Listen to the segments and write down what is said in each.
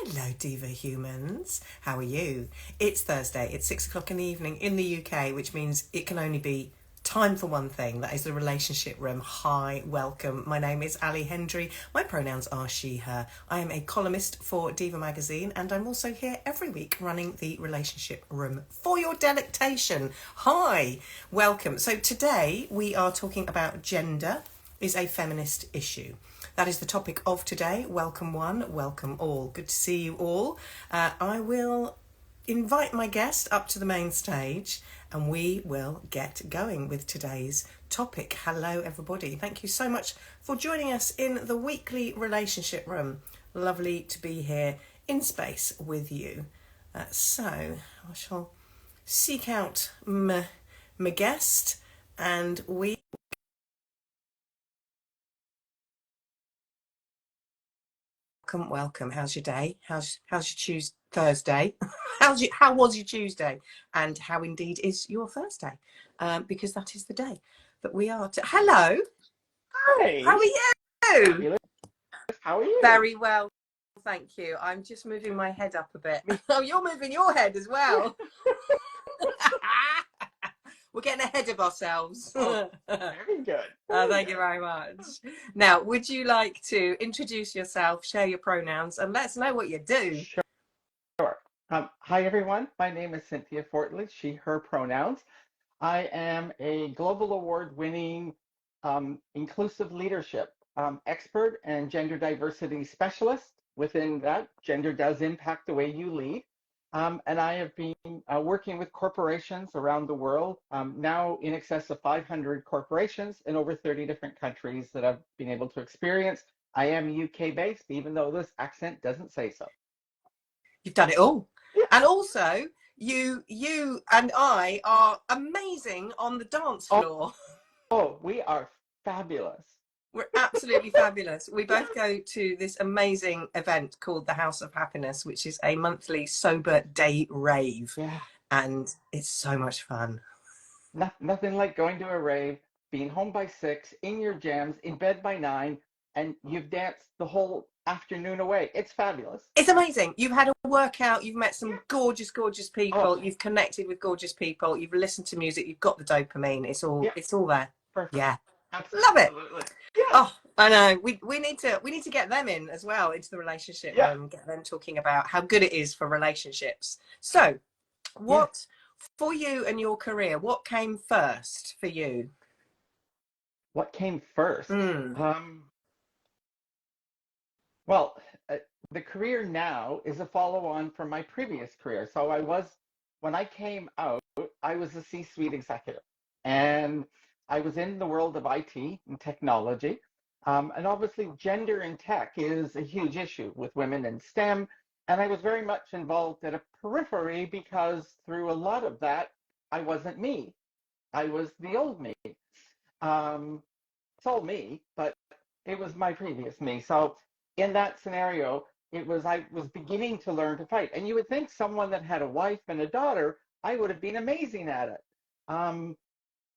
Hello, Diva humans. How are you? It's Thursday. It's 6 o'clock in the evening in the UK, which means it can only be time for one thing. That is the relationship room. Hi, welcome. My name is Ali Hendry. My pronouns are she, her. I am a columnist for Diva magazine, and I'm also here every week running the relationship room for your delectation. Hi, welcome. So today we are talking about gender is a feminist issue. That is the topic of today. Welcome one, welcome all. Good to see you all. I will invite my guest up to the main stage and we will get going with today's topic. Hello, everybody. Thank you so much for joining us in the weekly relationship room. Lovely to be here in space with you. So I shall seek out my guest and we welcome. How's your day? How's your Tuesday, Thursday? How was your Tuesday? And how indeed is your Thursday? Because that is the day that we are. Hello. Hi. How are you? Fabulous. How are you? Very well, thank you. I'm just moving my head up a bit. Oh, you're moving your head as well. We're getting ahead of ourselves. Oh, very good. Thank you very much. Now, would you like to introduce yourself, share your pronouns, and let us know what you do? Sure. Hi, everyone. My name is Cynthia Fortley, she, her pronouns. I am a global award-winning inclusive leadership expert and gender diversity specialist. Within that, gender does impact the way you lead. And I have been working with corporations around the world, now in excess of 500 corporations in over 30 different countries that I've been able to experience. I am UK based, even though this accent doesn't say so. You've done it all. Yeah. And also, you and I are amazing on the dance floor. Oh, we are fabulous. We're absolutely fabulous. We Yeah. both go to this amazing event called the House of Happiness, which is a monthly sober day rave. Yeah. And it's so much fun. Nothing like going to a rave, being home by 6, in your jams, in bed by 9, and you've danced the whole afternoon away. It's fabulous. It's amazing. You've had a workout, you've met some Yeah. gorgeous, gorgeous Oh, people, you've connected with gorgeous people, you've listened to music, you've got the dopamine. yeah. It's all there. Perfect. Yeah. Love it. Absolutely. Yeah. Oh, I know. We need to get them in as well into the relationship Yeah. room, get them talking about how good it is for relationships. So, Yeah. what for you and your career, what came first for you? What came first? Mm. Well, uh, the career now is a follow-on from my previous career. So when I came out, I was a C-suite executive, and I was in the world of IT and technology. And obviously, gender in tech is a huge issue with women in STEM. And I was very much involved at a periphery because through a lot of that, I wasn't me. I was the old me. Um, it's all me, but it was my previous me. So in that scenario, I was beginning to learn to fight. And you would think someone that had a wife and a daughter, I would have been amazing at it. Um,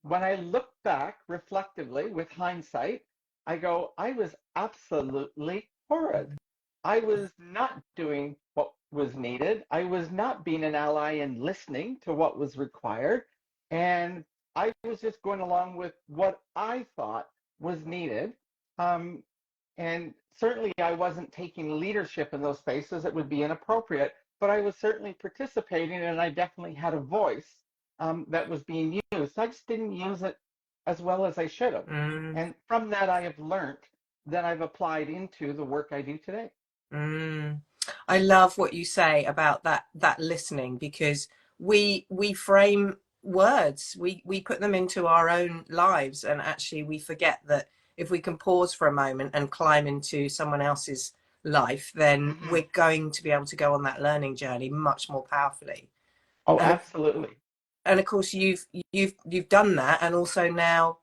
when I look back reflectively with hindsight, I go, I was absolutely horrid. I was not doing what was needed. I was not being an ally and listening to what was required. And I was just going along with what I thought was needed. Um, and certainly I wasn't taking leadership in those spaces. It would be inappropriate, but I was certainly participating and I definitely had a voice that was being used. I just didn't use it as well as I should have. Mm. And from that, I have learned that I've applied into the work I do today. Mm. I love what you say about that listening, because we frame words, we put them into our own lives, and actually we forget that if we can pause for a moment and climb into someone else's life, then Mm-hmm. we're going to be able to go on that learning journey much more powerfully. Oh, And absolutely. and of course you've done that, and also now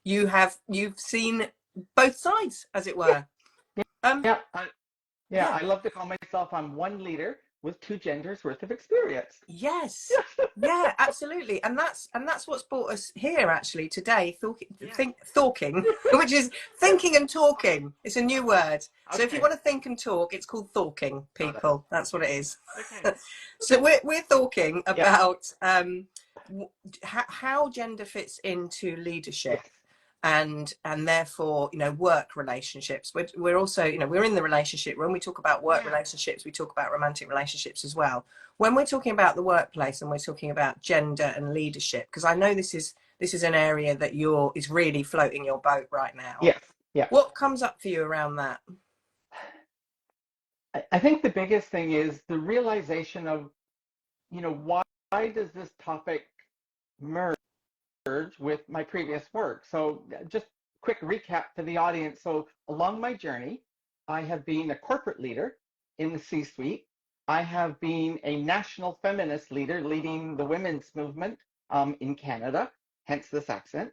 you've seen both sides, as it Yeah, were. yeah, Um yeah. Yeah, yeah. I love to call myself I'm one leader with two genders worth of experience. Yes. Yeah, absolutely. And that's what's brought us here actually today, Yeah. talking, which is thinking and talking. It's a new word. So if you Okay. want to think and talk, it's called talking, Got it. people. That's what it is. Okay. So we're talking Yeah. about how gender fits into Yes. leadership and therefore work relationships. We're also we're in the relationship. When we talk about work Yeah. relationships, we talk about romantic relationships as well. When we're talking about the workplace and we're talking about gender and leadership, because I know this is an area that is really floating your boat right now. Yes. Yeah. What comes up for you around that? I think the biggest thing is the realization of, why does this topic merge with my previous work? So just quick recap for the audience. So along my journey, I have been a corporate leader in the C-suite. I have been a national feminist leader leading the women's movement in Canada, hence this accent.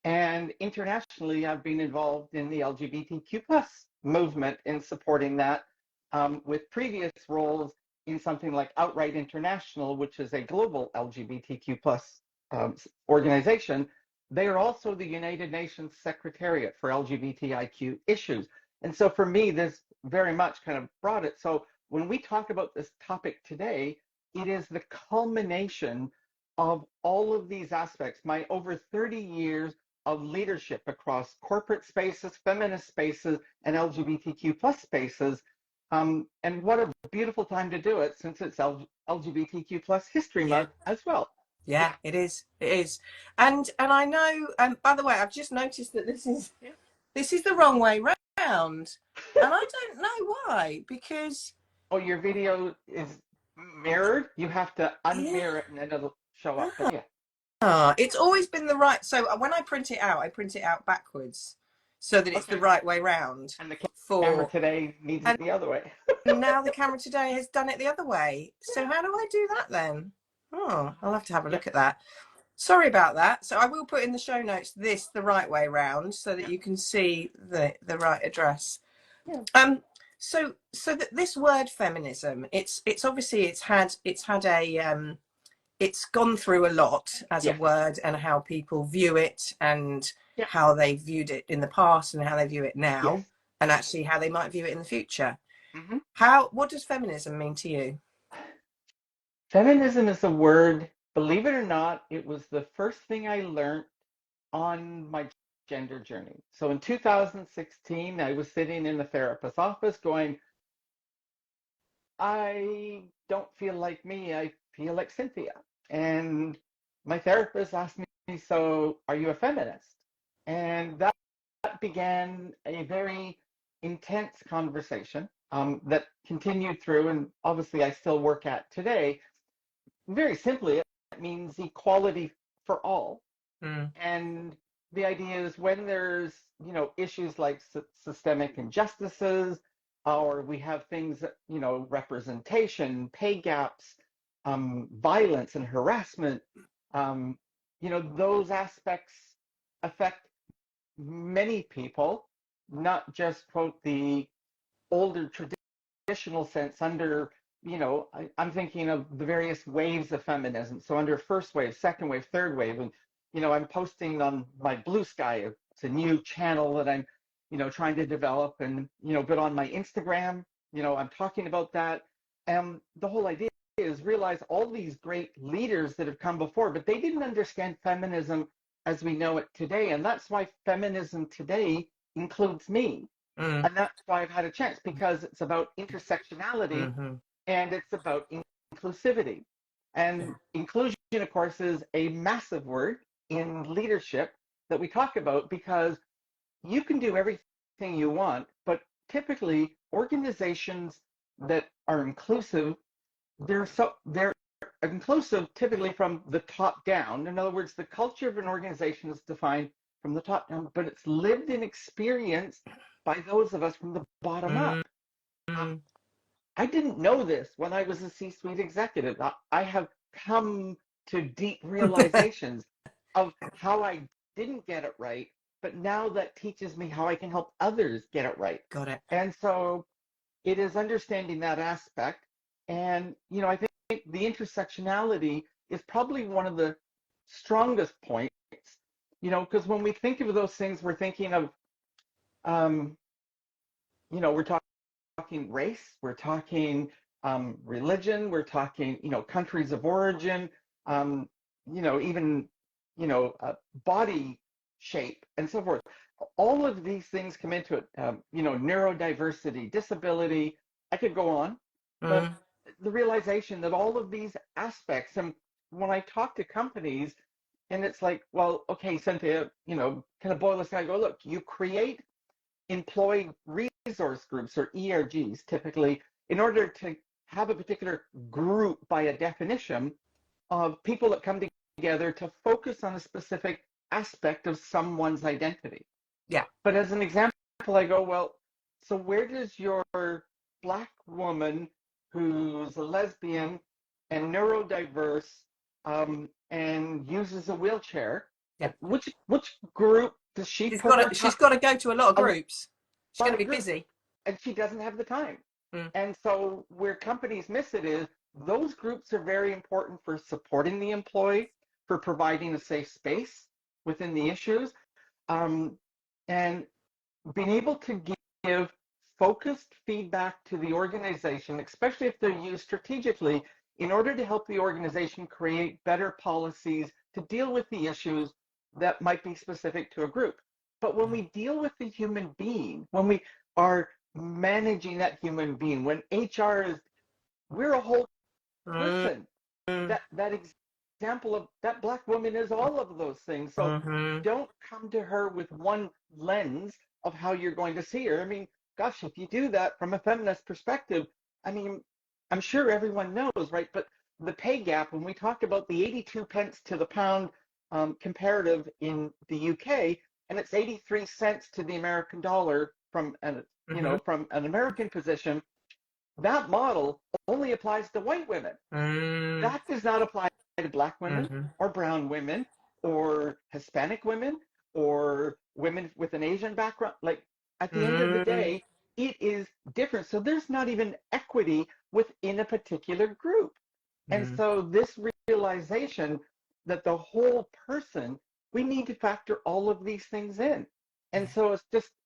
And internationally, I've been involved in the LGBTQ plus movement in supporting that with previous roles in something like Outright International, which is a global LGBTQ plus organization. They are also the United Nations Secretariat for LGBTIQ issues. And so for me, this very much kind of brought it. So when we talk about this topic today, it is the culmination of all of these aspects. My over 30 years of leadership across corporate spaces, feminist spaces, and LGBTQ plus spaces. And what a beautiful time to do it, since it's LGBTQ plus History Yeah. Month as well. Yeah, Yeah. it is. It is. And I know, by the way, I've just noticed that Yeah. this is the wrong way round. And I don't know why, because Oh, your video is mirrored. You have to yeah, unmirror it and then it'll show up. But yeah. it's always been the right. So when I print it out backwards so that it's the Okay. right way round And the camera for, today needs it and the other way. now the camera today has done it the other way. So how do I do that then? Oh, I'll have to have a Yeah. look at that. Sorry about that. So I will put in the show notes this the right way round so that Yeah. you can see the right address. Yeah. Um, so that this word feminism, it's obviously it's had a it's gone through a lot as a Yes. word and how people view it and Yeah. how they viewed it in the past and how they view it Yes. now and actually how they might view it in the future. Hmm. What does feminism mean to you? Feminism is a word, believe it or not, it was the first thing I learned on my gender journey. So in 2016, I was sitting in the therapist's office going, I don't feel like me, I feel like Cynthia. And my therapist asked me, so are you a feminist? And that began a very intense conversation that continued through, and obviously I still work at today. Very simply, it means equality for all. Mm, And the idea is when there's, issues like systemic injustices, or we have things that, representation, pay gaps, violence and harassment, um, those aspects affect many people, not just quote the older traditional sense under, I'm thinking of the various waves of feminism. So under first wave, second wave, third wave, and I'm posting on my Blue Sky. It's a new channel that I'm, trying to develop, and but on my Instagram, I'm talking about that. And the whole idea is realize all these great leaders that have come before, but they didn't understand feminism as we know it today, and that's why feminism today includes me. mm, And that's why I've had a chance, because it's about intersectionality mm-hmm. and it's about inclusivity. And inclusion, of course, is a massive word in leadership that we talk about, because you can do everything you want, but typically organizations that are inclusive, they're inclusive typically from the top down. In other words, the culture of an organization is defined from the top down, but it's lived in experience by those of us from the bottom up. Um, Mm-hmm. I didn't know this when I was a C-suite executive. I have come to deep realizations of how I didn't get it right, but now that teaches me how I can help others get it right. Got it. And so it is understanding that aspect. And, I think the intersectionality is probably one of the strongest points, because when we think of those things, we're thinking of, um, we're talking race, we're talking religion, we're talking, countries of origin, even, body shape and so forth. All of these things come into it, neurodiversity, disability. I could go on, but Mm. the realization that all of these aspects, and when I talk to companies, and it's like, well, okay, Cynthia, kind of boil this down. I go, look, you create employee resource groups, or ERGs, typically, in order to have a particular group by a definition of people that come together to focus on a specific aspect of someone's identity. Yeah. But as an example, I go, well, so where does your Black woman who's a lesbian and neurodiverse, and uses a wheelchair, Yeah. which group does she put her She's got to go to a lot of a groups. She's lot going to of be groups, busy. and she doesn't have the time. Mm. And so where companies miss it is those groups are very important for supporting the employee, for providing a safe space within the issues, and being able to give focused feedback to the organization, especially if they're used strategically, in order to help the organization create better policies to deal with the issues that might be specific to a group. But when we deal with the human being, when we are managing that human being, when HR is, we're a whole Mm. person. Mm. That example of that Black woman is all of those things. So Mm-hmm. don't come to her with one lens of how you're going to see her. I mean, gosh, if you do that from a feminist perspective, I mean, I'm sure everyone knows, right? But the pay gap, when we talk about the 82 pence to the pound, comparative in the UK, and it's 83 cents to the American dollar from an, Mm-hmm. from an American position, that model only applies to white women. Mm. That does not apply to Black women Mm-hmm. or brown women or Hispanic women or women with an Asian background. Like, at the end of the Mm. day, it is different. So there's not even equity within a particular group. And Mm. so this realization that the whole person, we need to factor all of these things in. And Yeah. so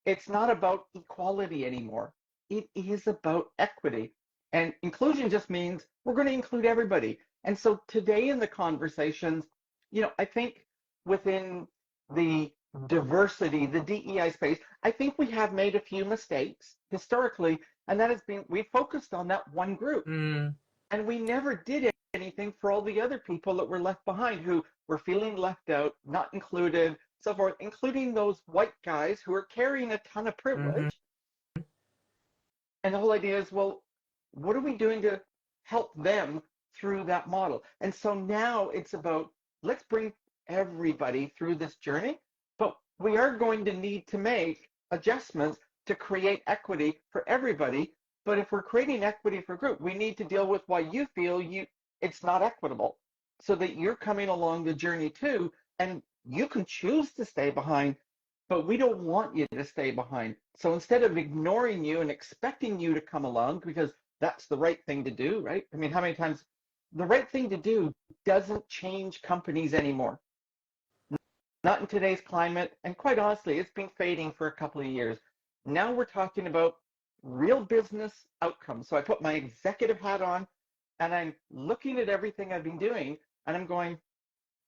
it's not about equality anymore. It is about equity. And inclusion just means we're going to include everybody. And so today in the conversations, I think within the diversity, the DEI space, I think we have made a few mistakes historically, and that has been we focused on that one group. Mm. And we never did anything for all the other people that were left behind, who were feeling left out, not included, so forth, including those white guys who are carrying a ton of Mm-hmm. privilege. And the whole idea is, well, what are we doing to help them through that model? And so now it's about, let's bring everybody through this journey, but we are going to need to make adjustments to create equity for everybody. But if we're creating equity for a group, we need to deal with why you feel it's not equitable, so that you're coming along the journey too, and you can choose to stay behind, but we don't want you to stay behind. So instead of ignoring you and expecting you to come along because that's the right thing to do, right? I mean, how many times the right thing to do doesn't change companies anymore? Not in today's climate. And quite honestly, it's been fading for a couple of years. Now we're talking about real business outcomes. So I put my executive hat on and I'm looking at everything I've been doing and I'm going,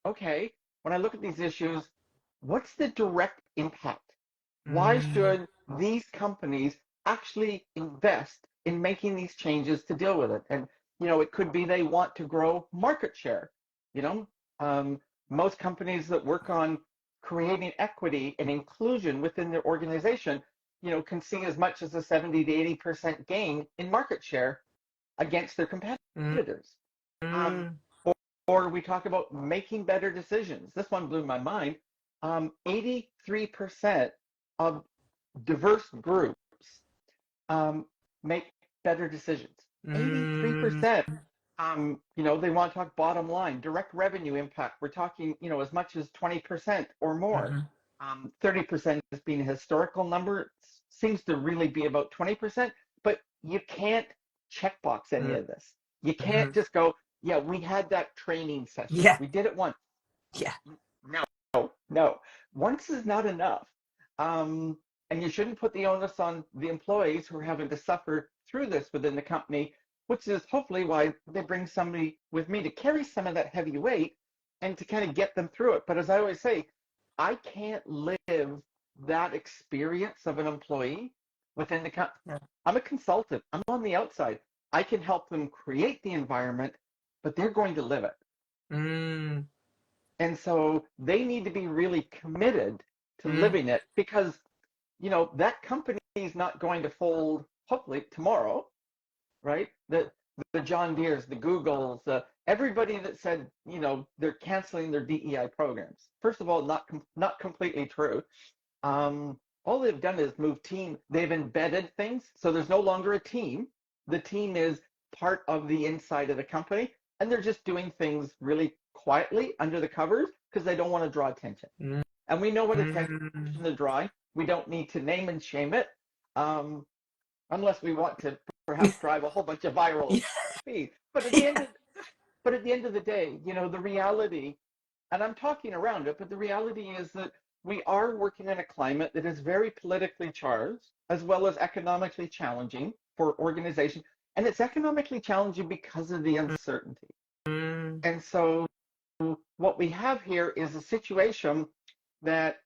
okay, when I look at these issues, what's the direct impact? Why Mm. should these companies actually invest in making these changes to deal with it? And, it could be they want to grow market share. You know, most companies that work on creating equity and inclusion within their organization, can see as much as a 70 to 80% gain in market share against their Mm. competitors. Um, Mm. or we talk about making better decisions. This one blew my mind. 83% of diverse groups um, make better decisions. Mm. 83%. They want to talk bottom line, direct revenue impact. We're talking, as much as 20% or more. Mm-hmm. 30% has been a historical number. It seems to really be about 20%, but you can't checkbox any Mm. of this. You Mm-hmm. can't just go, yeah, we had that training session. Yeah. We did it once. Yeah. No, no. Once is not enough. Um, and you shouldn't put the onus on the employees who are having to suffer through this within the company, which is hopefully why they bring somebody with me to carry some of that heavy weight and to kind of get them through it. But as I always say, I can't live that experience of an employee within the company. Yeah. I'm a consultant. I'm on the outside. I can help them create the environment, but they're going to live it. Mm. And so they need to be really committed to Mm. living it because, that company is not going to fold, hopefully, tomorrow, right? The John Deere's, the Googles, everybody that said, they're canceling their DEI programs. First of all, not completely true. All they've done is move team. They've embedded things, so there's no longer a team. The team is part of the inside of the company, and they're just doing things really quietly under the covers because they don't want to draw attention. Mm. And we know what attention Mm. to draw. We don't need to name and shame it, um, unless we want to perhaps drive a whole bunch of viral Yeah. feeds. But at the end Yeah. of but at the end of the day, the reality, and I'm talking around it, but the reality is that we are working in a climate that is very politically charged, as well as economically challenging for organizations. And it's economically challenging because of the uncertainty. Mm. And so what we have here is a situation that,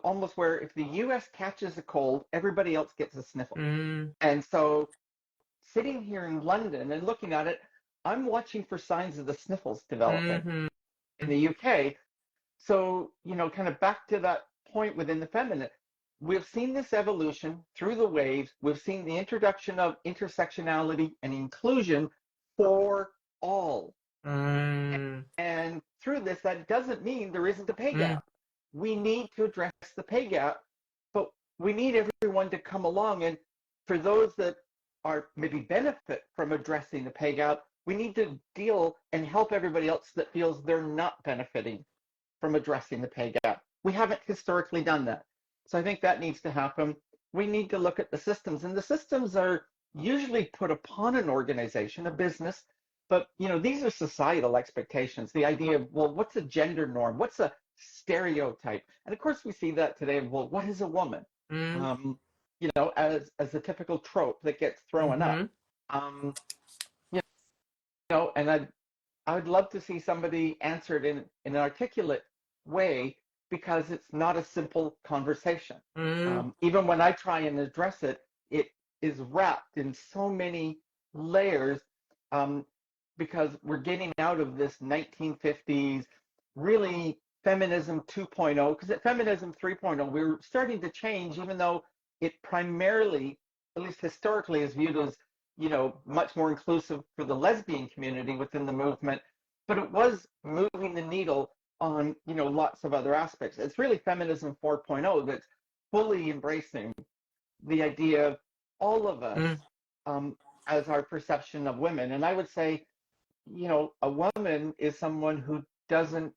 almost where if the US catches a cold, everybody else gets a sniffle. Mm. And so sitting here in London and looking at it, I'm watching for signs of the sniffles developing Mm-hmm. in the UK. So, kind of back to that point within the feminine, we've seen this evolution through the waves. We've seen the introduction of intersectionality and inclusion for all. Mm. And through this, that doesn't mean there isn't a pay Mm. gap. We need to address the pay gap, but we need everyone to come along. And for those that are maybe benefit from addressing the pay gap, we need to deal and help everybody else that feels they're not benefiting from addressing the pay gap. We haven't historically done that. So I think that needs to happen. We need to look at the systems, and the systems are usually put upon an organization, a business, but these are societal expectations. The idea of, well, what's a gender norm? What's a stereotype? And of course we see that today. Well, what is a woman? Mm. As a typical trope that gets thrown Mm-hmm. up. Um, and I would love to see somebody answer it in an articulate way because it's not a simple conversation. Mm. Even when I try and address it, it is wrapped in so many layers because we're getting out of this 1950s really feminism 2.0, because at feminism 3.0, we're starting to change, even though it primarily, at least historically, is viewed as much more inclusive for the lesbian community within the movement, but it was moving the needle on, lots of other aspects. It's really feminism 4.0 that's fully embracing the idea of all of us Mm. as our perception of women. And I would say, a woman is someone who doesn't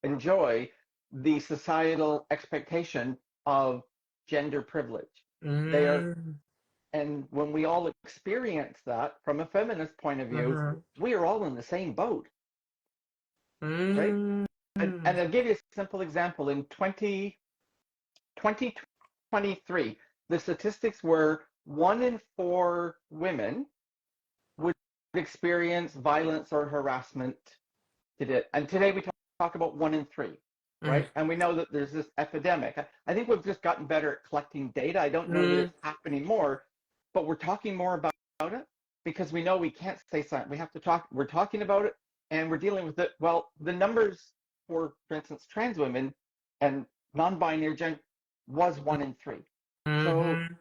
enjoy the societal expectation of gender privilege. They are Mm. And when we all experience that from a feminist point of view, Mm-hmm. we are all in the same boat, right? Mm. And I'll give you a simple example. In 2023, the statistics were 1 in 4 women would experience violence or harassment today. And today we talk about 1 in 3, Mm. right? And we know that there's this epidemic. I think we've just gotten better at collecting data. I don't know that Mm. it's happening more, but we're talking more about it because we know we can't stay silent. We have to talk. We're talking about it and we're dealing with it. Well, the numbers for instance, trans women and non-binary gender was 1 in 3. So Mm-hmm.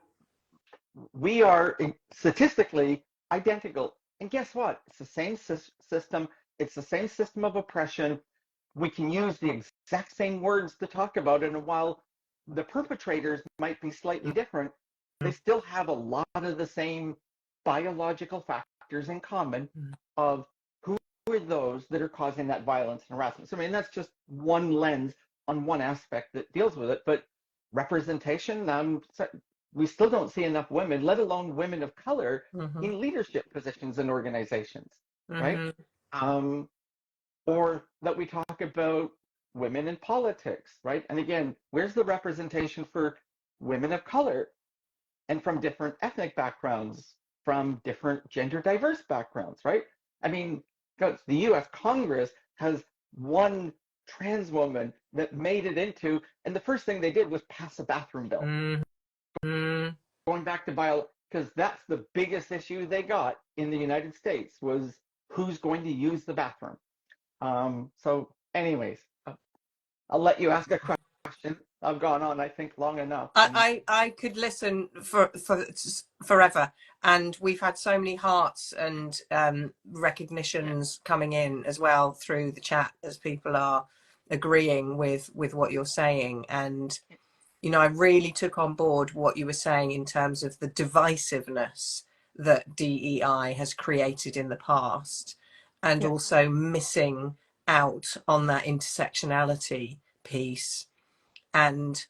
we are statistically identical. And guess what? It's the same system. It's the same system of oppression. We can use the exact same words to talk about it. And while the perpetrators might be slightly different, they still have a lot of the same biological factors in common of who are those that are causing that violence and harassment. So, I mean, that's just one lens on one aspect that deals with it. But representation, we still don't see enough women, let alone women of color, Mm-hmm. in leadership positions in organizations, right? Mm-hmm. Um, or that we talk about women in politics, right? And again, where's the representation for women of color and from different ethnic backgrounds, from different gender diverse backgrounds, right? I mean, the US Congress has one trans woman that made it into, and the first thing they did was pass a bathroom bill. Mm-hmm. Going back to bio, because that's the biggest issue they got in the United States was who's going to use the bathroom. So, anyways, I'll let you ask a question. I've gone on, I think, long enough. And I could listen for forever, and we've had so many hearts and recognitions coming in as well through the chat as people are agreeing with what you're saying. And you know, I really took on board what you were saying in terms of the divisiveness that DEI has created in the past, and yeah, also missing out on that intersectionality piece, and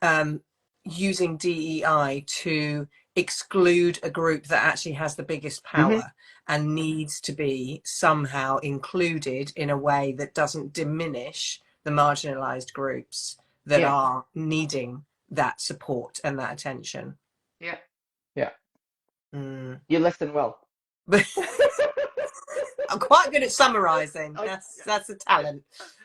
um, using DEI to exclude a group that actually has the biggest mm-hmm, power and needs to be somehow included in a way that doesn't diminish the marginalized groups that yeah, are needing that support and that attention. yeah, yeah. Mm. You listen well. But I'm quite good at summarising. I, That's a talent.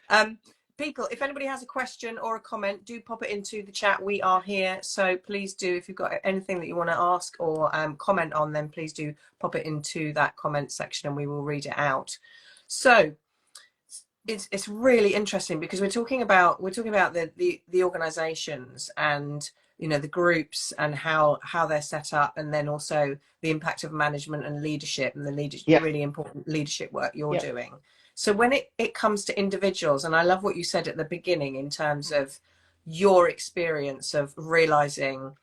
Um, People, if anybody has a question or a comment, do pop it into the chat. We are here, so please do. If you've got anything that you want to ask or comment on, then please do pop it into that comment section, and we will read it out. So it's really interesting because we're talking about the organizations, and you know, the groups and how they're set up, and then also the impact of management and leadership, and the yeah, really important leadership work you're yeah, doing. So when it comes to individuals, and I love what you said at the beginning in terms of your experience of realizing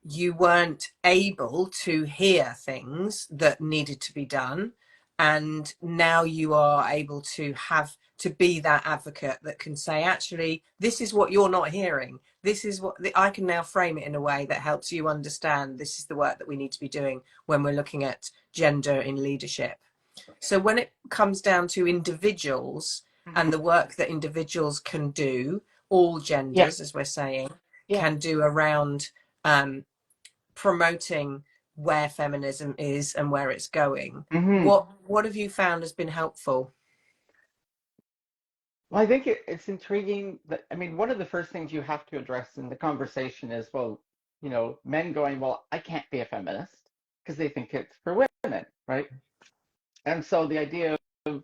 you weren't able to hear things that needed to be done, and now you are able to have to be that advocate that can say, actually, this is what you're not hearing, this is what I can now frame it in a way that helps you understand this is the work that we need to be doing when we're looking at gender in leadership. So when it comes down to individuals mm-hmm, and the work that individuals can do, all yeah, genders, as we're saying, yeah. can do around um, promoting where feminism is and where it's going. Mm-hmm. What have you found has been helpful? Well, I think it's intriguing that, I mean, one of the first things you have to address in the conversation is, well, men going, well, I can't be a feminist because they think it's for women, right? And so the idea of,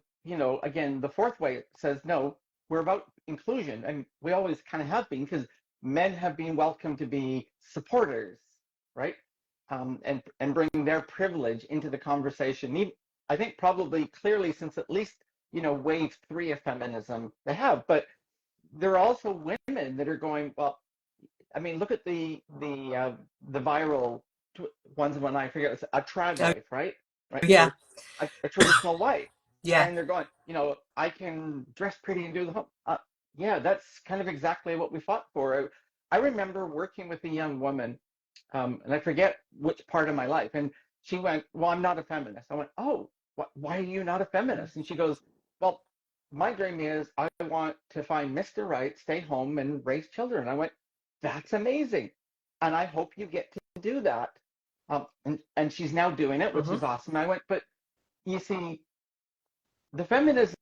again, the fourth way says, no, we're about inclusion. And we always kind of have been because men have been welcome to be supporters, right? And bring their privilege into the conversation. I think probably clearly since at least, wave three of feminism, they have. But there are also women that are going, well, I mean, look at the viral ones when I forget it's a trad Oh, wife, right? Right, yeah, or a traditional wife, yeah. and they're going, I can dress pretty and do the home. Yeah, that's kind of exactly what we fought for. I remember working with a young woman, and I forget which part of my life, and she went, "Well, I'm not a feminist." I went, "Oh, why are you not a feminist?" And she goes, "Well, my dream is I want to find Mr. Right, stay home, and raise children." I went, "That's amazing, and I hope you get to do that." And she's now doing it, which Mm-hmm. is awesome. I went, but you see, the feminism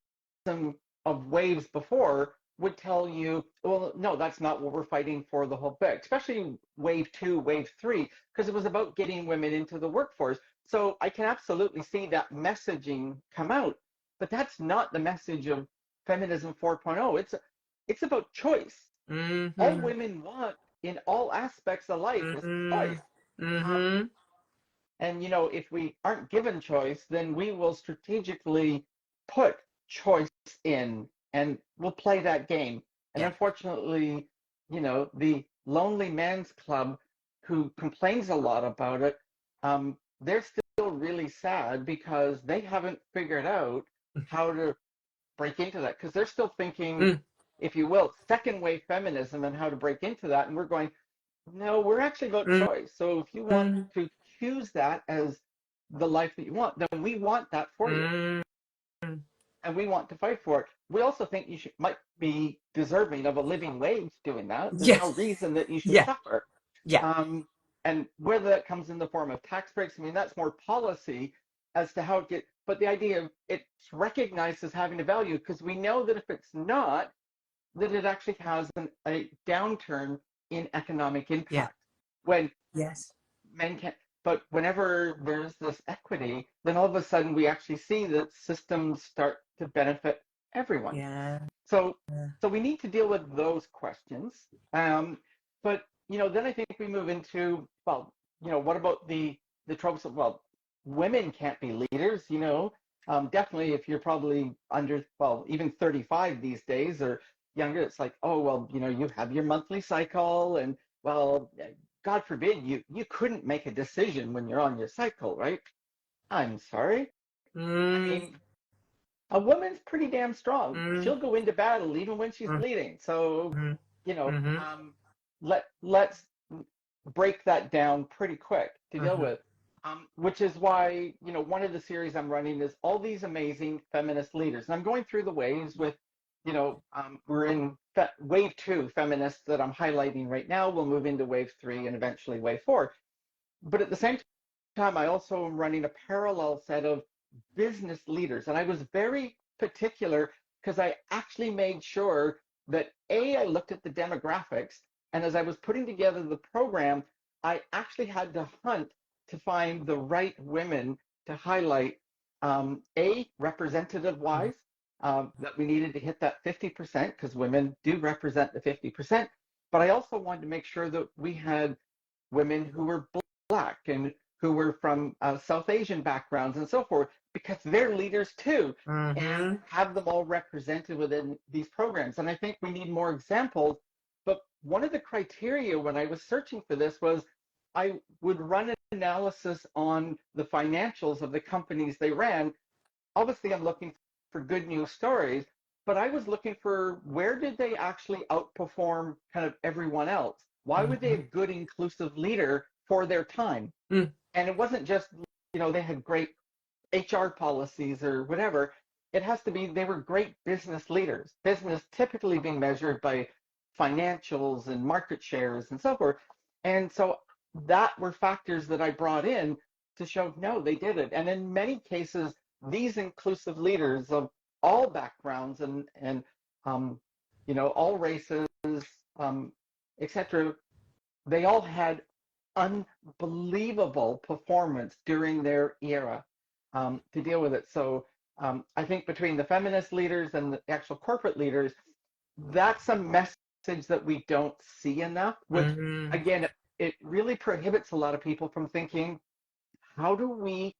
of waves before would tell you, well, no, that's not what we're fighting for the whole bit, especially wave two, wave three, because it was about getting women into the workforce. So I can absolutely see that messaging come out, but that's not the message of feminism 4.0. It's about choice. All Mm-hmm. women want in all aspects of life is Mm-hmm. choice. Um, Mm-hmm. and if we aren't given choice, then we will strategically put choice in and we'll play that game. And Yeah. unfortunately, the lonely man's club who complains a lot about it, they're still really sad because they haven't figured out how to break into that because they're still thinking, Mm. if you will, second wave feminism and how to break into that. And we're going, No, we're actually about Mm, choice. So if you want mm, to choose that as the life that you want, then we want that for you. mm, mm. And we want to fight for it. We also think you should might be deserving of a living wage doing that. There's Yeah, no reason that you should yeah, suffer. yeah, Um, and whether that comes in the form of tax breaks, I mean, that's more policy as to how it gets, but the idea of it's recognized as having a value because we know that if it's not, that it actually has a downturn in economic yeah, impact. When yes, men can, but whenever there's this equity, then all of a sudden we actually see that systems start to benefit everyone. yeah, So, yeah, so we need to deal with those questions. But then I think we move into, well, what about the tropes of, well, women can't be leaders. Definitely if you're probably under, well, even 35 these days or younger, it's like, oh well, you have your monthly cycle, and well, God forbid you couldn't make a decision when you're on your cycle, right? I'm sorry. I mm, mean, a woman's pretty damn strong. mm, She'll go into battle even when she's mm, bleeding. So, mm, you know, mm, um, let's break that down pretty quick to deal mm, with. Which is why, one of the series I'm running is all these amazing feminist leaders. And I'm going through the waves with, we're in wave two feminists that I'm highlighting right now. We'll move into wave three and eventually wave four. But at the same time, I also am running a parallel set of business leaders. And I was very particular because I actually made sure that I looked at the demographics. And as I was putting together the program, I actually had to hunt to find the right women to highlight, representative wise, that we needed to hit that 50% because women do represent the 50%. But I also wanted to make sure that we had women who were Black and who were from South Asian backgrounds and so forth, because they're leaders too, and mm, have them all represented within these programs. And I think we need more examples. But one of the criteria when I was searching for this was I would run an analysis on the financials of the companies they ran. Obviously, I'm looking for good news stories, but I was looking for where did they actually outperform kind of everyone else? Why were they a mm, good inclusive leader for their time? mm. And it wasn't just, they had great HR policies or whatever. It has to be they were great business leaders. Business typically being measured by financials and market shares and so forth. And so that were factors that I brought in to show no, they did it. And in many cases, these inclusive leaders of all backgrounds and all races, um, etc., they all had unbelievable performance during their era to deal with it. So I think between the feminist leaders and the actual corporate leaders, that's a message that we don't see enough, which Mhm. again, it really prohibits a lot of people from thinking, how do we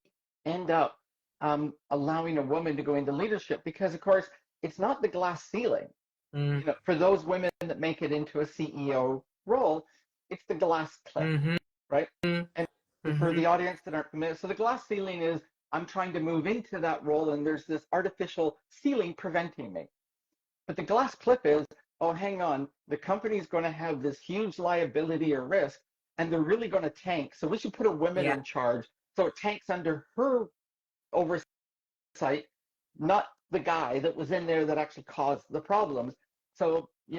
end up allowing a woman to go into leadership? Because of course, it's not the glass ceiling. Mm. For those women that make it into a CEO role, it's the glass cliff, Mhm. right? And for Mhm. the audience that aren't familiar, so the glass ceiling is I'm trying to move into that role and there's this artificial ceiling preventing me. But the glass cliff is, oh, hang on, the company's going to have this huge liability or risk and they're really going to tank. So we should put a woman Yeah. in charge so it tanks under her oversight, not the guy that was in there that actually caused the problems. So, I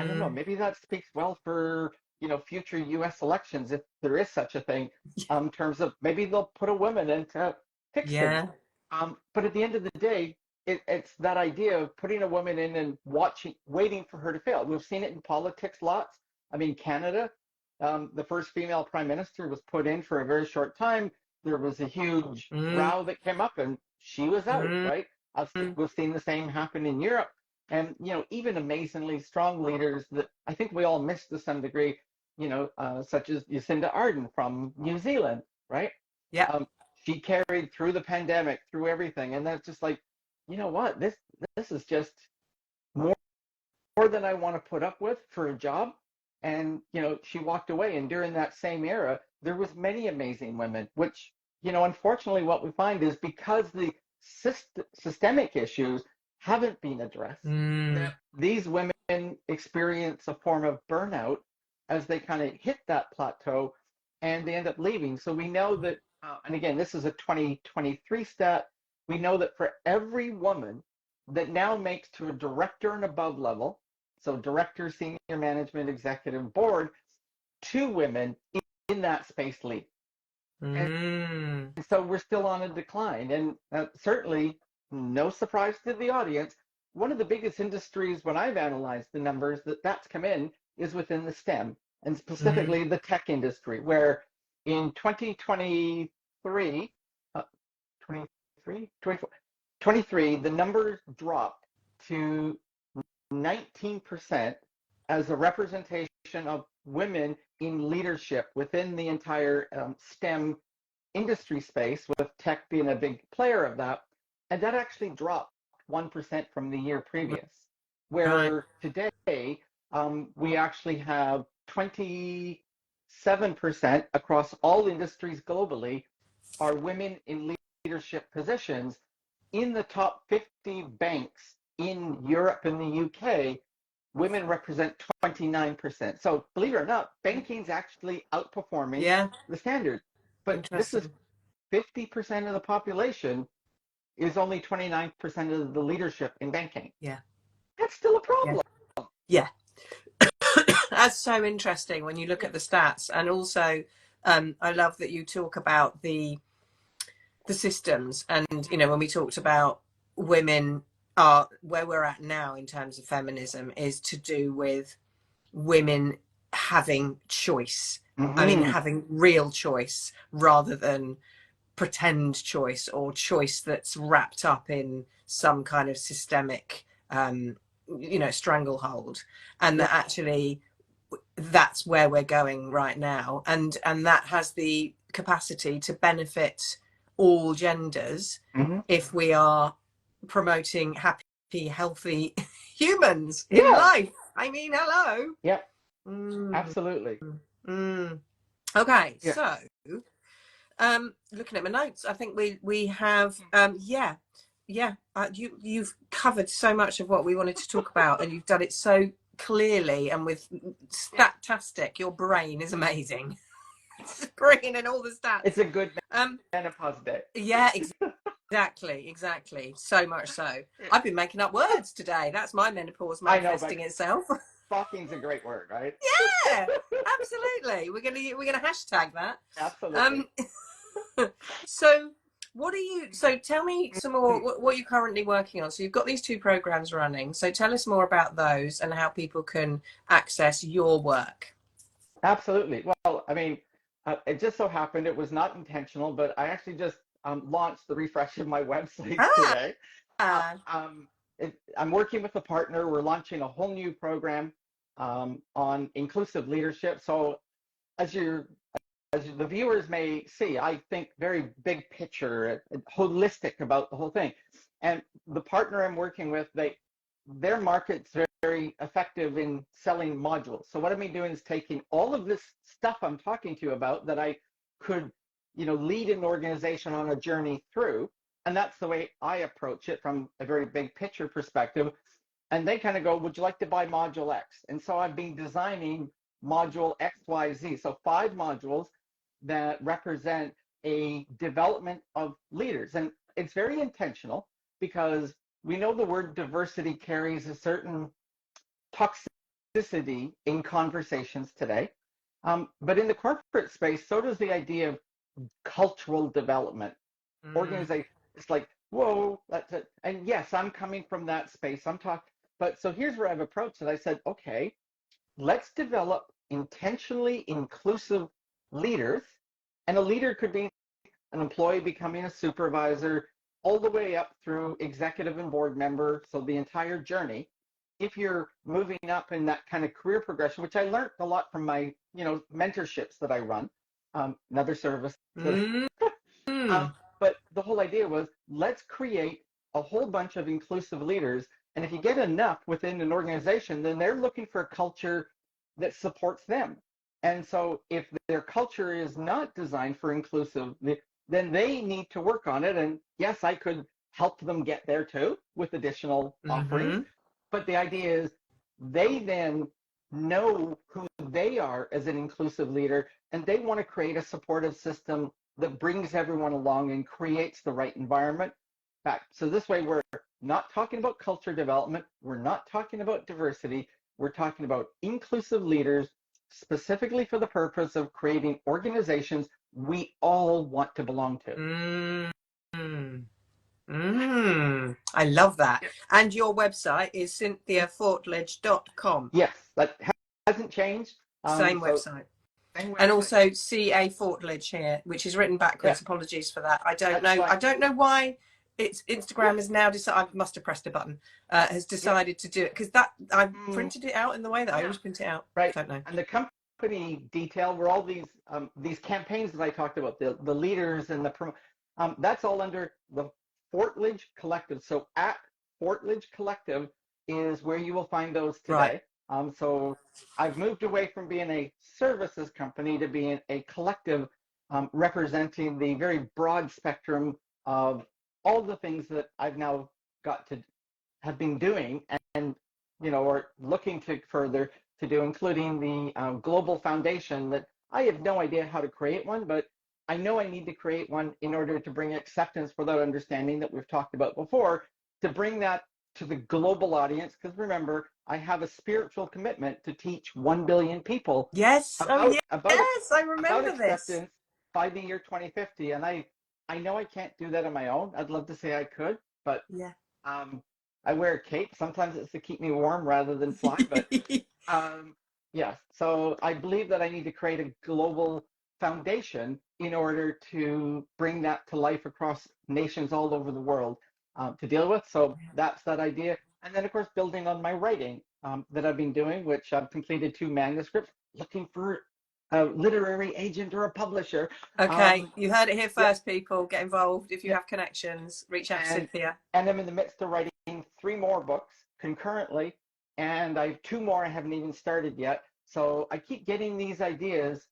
don't know, Mm. maybe that speaks well for, future US elections, if there is such a thing, in terms of maybe they'll put a woman in to fix things. Yeah. But at the end of the day, it's that idea of putting a woman in and watching, waiting for her to fail. We've seen it in politics lots. I mean, Canada, the first female prime minister was put in for a very short time. There was a huge Mm. row that came up and she was out, Mm. right? We've seen the same happen in Europe. And, even amazingly strong leaders that I think we all miss to some degree, such as Jacinda Ardern from New Zealand, right? Yeah. Um, she carried through the pandemic, through everything. And that's just like, you know what? This is just more than I want to put up with for a job. And she walked away. And during that same era, there was many amazing women, which unfortunately, what we find is because the systemic issues haven't been addressed, Mm. that these women experience a form of burnout as they kind of hit that plateau and they end up leaving. So we know that, and again, this is a 2023 stat, we know that for every woman that now makes to a director and above level, so director, senior management, executive board, 2 women in that space leave. And so we're still on a decline. And certainly, no surprise to the audience, one of the biggest industries when I've analyzed the numbers that's come in is within the STEM, and specifically the tech industry, where in 2023, 23, 24, 23, the numbers dropped to 19% as a representation of women in leadership within the entire STEM industry space, with tech being a big player of that. And that actually dropped 1% from the year previous, Right. where today we actually have 27% across all industries globally are women in leadership positions. In the top 50 banks in Europe and the UK, women represent 29%. So believe it or not, banking's actually outperforming Yeah. the standard. But this is Interesting. 50% of the population is only 29% of the leadership in banking. Yeah. That's still a Yeah. problem. Yeah. That's so interesting when you look at the stats. And also, I love that you talk about the systems. And, you know, when we talked about women are where we're at now in terms of feminism is to do with women having choice. I mean, Mm-hmm. having real choice rather than pretend choice or choice that's wrapped up in some kind of systemic, you know, stranglehold. And that Yep. actually that's where we're going right now, and that has the capacity to benefit all genders Mm-hmm. if we are promoting happy, healthy humans in Yeah. life. I mean, hello. Yep. Mm, Absolutely. mm. Okay, Yeah. so looking at my notes, I think we have yeah. You've covered so much of what we wanted to talk about, and you've done it so clearly and with statistic. Your brain is amazing. It's bringing in all the It's stats. a good Um, menopause day. yeah, exactly. So much so. I've been making up words today. That's my menopause I know, but manifesting itself. stalking's a great word, right? Yeah, absolutely. We're gonna hashtag that. Absolutely. Um, so what are you? So tell me some more. What you're currently working on? So you've got these 2 programs running. So tell us more about those and how people can access your work. Absolutely. Well, I mean, it just so happened it was not intentional, but I actually just launched the refresh of my website Ah, today. Uh, um, I'm working with a partner. We're launching a whole new program on inclusive leadership. So as you as the viewers may see, I think very big picture, holistic about the whole thing. And the partner I'm working with, their market's very effective in selling modules. So what I'm doing is taking all of this stuff I'm talking to you about that I could, lead an organization on a journey through, and that's the way I approach it from a very big picture perspective. And they kind of go, would you like to buy module X? And so I've been designing module XYZ. So 5 modules that represent a development of leaders. And it's very intentional because we know the word diversity carries a certain toxicity in conversations today. But in the corporate space, so does the idea of cultural development. mm, Organization, it's like, whoa, that's it. And yes, I'm coming from that space. I'm talking, but so here's where I've approached it. I said, okay, let's develop intentionally inclusive leaders. And a leader could be an employee becoming a supervisor, all the way up through executive and board member, so the entire journey. If you're moving up in that kind of career progression, which I learned a lot from my, mentorships that I run, another service. mm, um, mm. but the whole idea was, let's create a whole bunch of inclusive leaders. And if you get enough within an organization, then they're looking for a culture that supports them. And so if their culture is not designed for inclusive, then they need to work on it. And yes, I could help them get there too with additional offerings. Mm-hmm. But the idea is they then know who they are as an inclusive leader, and they want to create a supportive system that brings everyone along and creates the right environment back. So this way, we're not talking about culture development, we're not talking about diversity, we're talking about inclusive leaders specifically for the purpose of creating organizations we all want to belong to. I love that. Yeah. And your website is cynthiafortledge.com. Yes, that hasn't changed. Same So website. same And website. also CA Fortledge here, which is written backwards. Yeah, Apologies for that. I don't that's know. I fine. don't know why it's Yeah, Instagram has now decided. I must have pressed a button. Has yeah. decided to do it because that I Mm, printed it out in the way that I yeah. always print it out. Right. Don't know. And the company detail were all these campaigns that I talked about, the leaders and that's all under the Fortledge Collective. So at Fortledge Collective is where you will find those Right. today. So I've moved away from being a services company to being a collective, representing the very broad spectrum of all the things that I've now got to have been doing and or looking to further to do, including the global foundation that I have no idea how to create one, but I know I need to create one in order to bring acceptance for that understanding that we've talked about before, to bring that to the global audience. Because remember, I have a spiritual commitment to teach 1 billion people Yes. Oh, about yes. about Yes. I about remember this. acceptance by the year 2050. And I know I can't do that on my own. I'd love to say I could, but Yeah. um, I wear a cape. Sometimes it's to keep me warm rather than fly, but um, yes. So I believe that I need to create a global foundation in order to bring that to life across nations all over the world to deal with. So that's that idea. And then, of course, building on my writing that I've been doing, which I've completed 2 manuscripts, looking for a literary agent or a publisher. Okay, you heard it here Yeah, first, people. Get involved. If you yeah. have connections, reach out to And Cynthia. I'm in the midst of writing 3 more books concurrently, and I have 2 more I haven't even started yet. So I keep getting these ideas,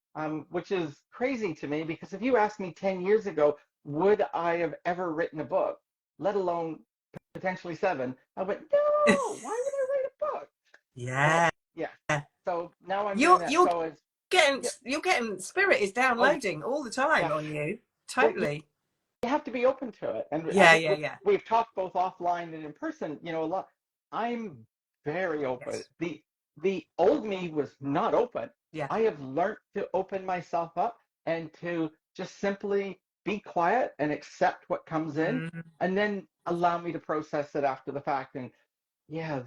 which is crazy to me because if you asked me 10 years ago, would I have ever written a book, let alone potentially 7? I went, no, why would I write a book? But Yeah. yeah, so now I'm doing You're that. you're So it's, getting yeah, you're getting Spirit is oh, downloading all the time yeah. on you. Well, Totally. you have to be open to it. And I Yeah, think yeah, yeah. we've talked both offline and in person, a lot. I'm very open. Yes. The old me was not open. Yeah. I have learned to open myself up and to just simply be quiet and accept what comes in Mm, and then allow me to process it after the fact. And yeah,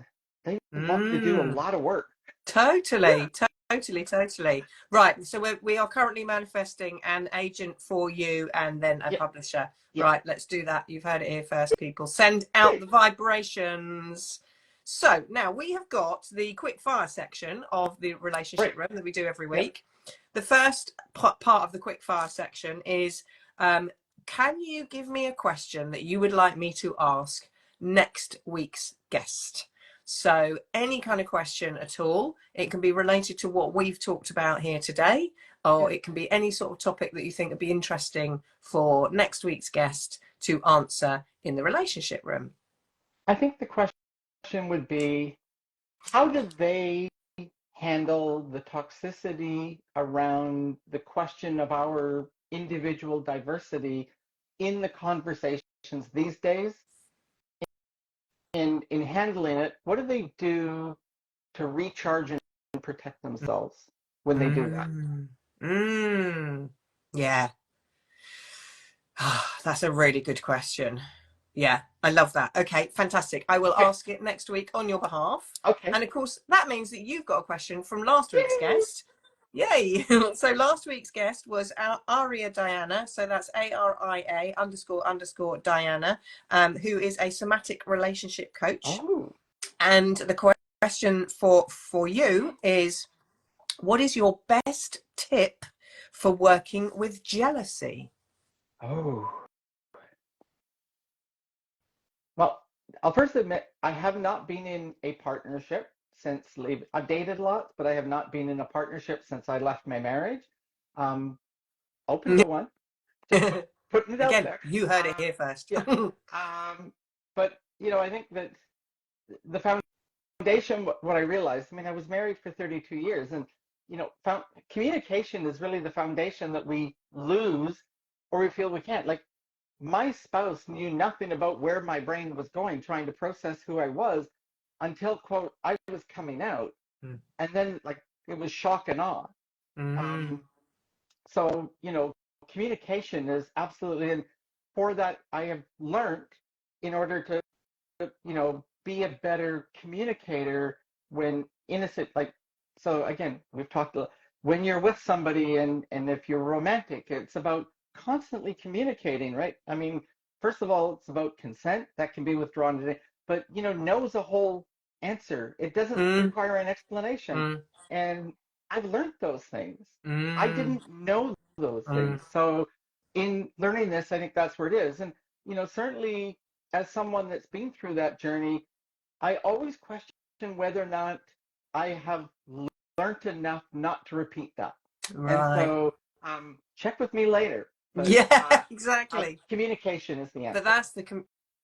they want to do a mm. lot of work. Totally, totally, totally. Right. So we are currently manifesting an agent for you and then a Yeah, publisher. yeah, Right. Let's do that. You've heard it here first, people. Send out great, the vibrations. So now we have got the quick fire section of the relationship great. room that we do every Yeah, week. The first part of the quick fire section is um, can you give me a question that you would like me to ask next week's guest? So any kind of question at all, it can be related to what we've talked about here today, or yeah. it can be any sort of topic that you think would be interesting for next week's guest to answer in the relationship room. I think the question would be, how do they handle the toxicity around the question of our individual diversity in the conversations these days? And in handling it, what do they do to recharge and protect themselves when they do that? Mm. Mm. Yeah. That's a really good question. Yeah, I love that. Okay, fantastic. I will Okay, ask it next week on your behalf. okay. And of course, that means that you've got a question from last week's Yay! guest. Yay. So last week's guest was our Aria Diana. So that's ARIA __ Diana, who is a somatic relationship coach. Oh, And the question for you is, what is your best tip for working with jealousy? oh. Well, I'll first admit I have not been in a partnership since leaving. I've dated lots, but I have not been in a partnership since I left my marriage. Um, Open to one. Just putting it out Again, there. you heard it Uh, here first. yeah. But I think that the foundation, what I realized, I mean, I was married for 32 years, and communication is really the foundation that we lose or we feel we can't. Like, my spouse knew nothing about where my brain was going, trying to process who I was until, quote, I was coming out. Mm. And then, like, it was shock and awe. Mm. Um, so, communication is absolutely, and for that, I have learned in order to, be a better communicator when innocent, like, so again, we've talked, when you're with somebody and if you're romantic, it's about constantly communicating, right? I mean, first of all, it's about consent that can be withdrawn today, but, knows a whole answer. It doesn't Mm. require an explanation. Mm. And I've learned those things. I Mm. didn't know those Mm. things. So in learning this, I think that's where it is. And, certainly as someone that's been through that journey, I always question whether or not I have learned enough not to repeat that. And Right. so check with me later. But Yeah, exactly. communication is the But answer. that's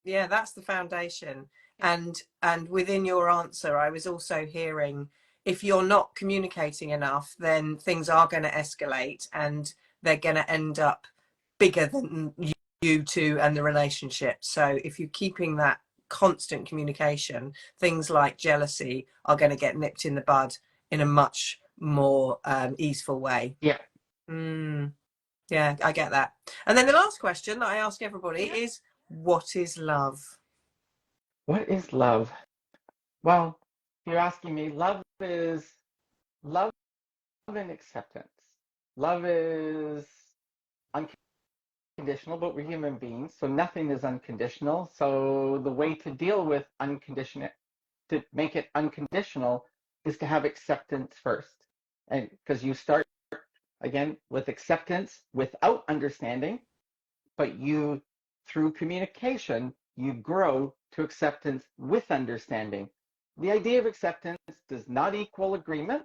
yeah, that's the foundation. And within your answer, I was also hearing, if you're not communicating enough, then things are going to escalate and they're going to end up bigger than you two and the relationship. So if you're keeping that constant communication, things like jealousy are going to get nipped in the bud in a much more easeful way. Yeah. Mm. Yeah, I get that. And then the last question that I ask everybody is, what is love? What is love? Well, if you're asking me, love and acceptance. Love is unconditional, but we're human beings, so nothing is unconditional. So the way to deal with unconditional, to make it unconditional, is to have acceptance first. And because you start again with acceptance without understanding, but through communication, you grow to acceptance with understanding. The idea of acceptance does not equal agreement,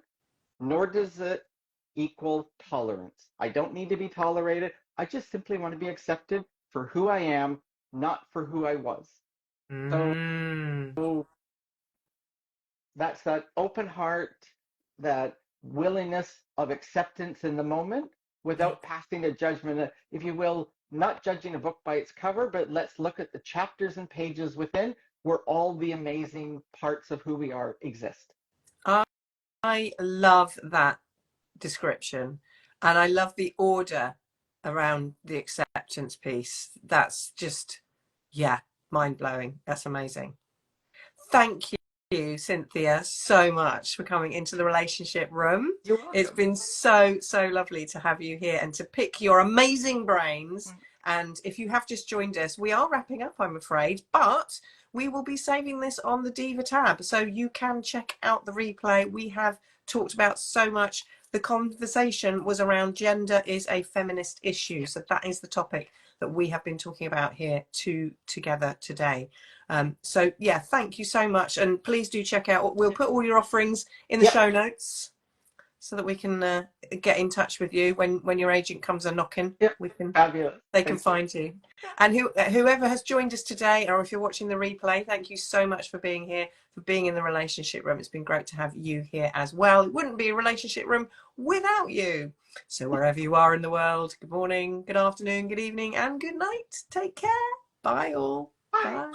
nor does it equal tolerance. I don't need to be tolerated. I just simply want to be accepted for who I am, not for who I was. So Mm. that's that open heart, that willingness of acceptance in the moment without passing a judgment, if you will, not judging a book by its cover, but let's look at the chapters and pages within where all the amazing parts of who we are exist. I love that description. And I love the order around the acceptance piece. That's just, yeah, mind blowing. That's amazing. Thank you, Cynthia, so much for coming into the relationship room. You're It's welcome. been so, so lovely to have you here and to pick your amazing brains. And if you have just joined us, we are wrapping up, I'm afraid, but we will be saving this on the Diva tab. So you can check out the replay. We have talked about so much. The conversation was around gender is a feminist issue. So that is the topic that we have been talking about here together today. So yeah, thank you so much, and please do check out. We'll put all your offerings in the show notes so that we can get in touch with you when your agent comes a knocking. Yep. We can Fabulous. they can find you. And whoever has joined us today, or if you're watching the replay, thank you so much for being here, for being in the relationship room. It's been great to have you here as well. It wouldn't be a relationship room without you. So wherever you are in the world, good morning, good afternoon, good evening, and good night. Take care. Bye all. Bye. Bye.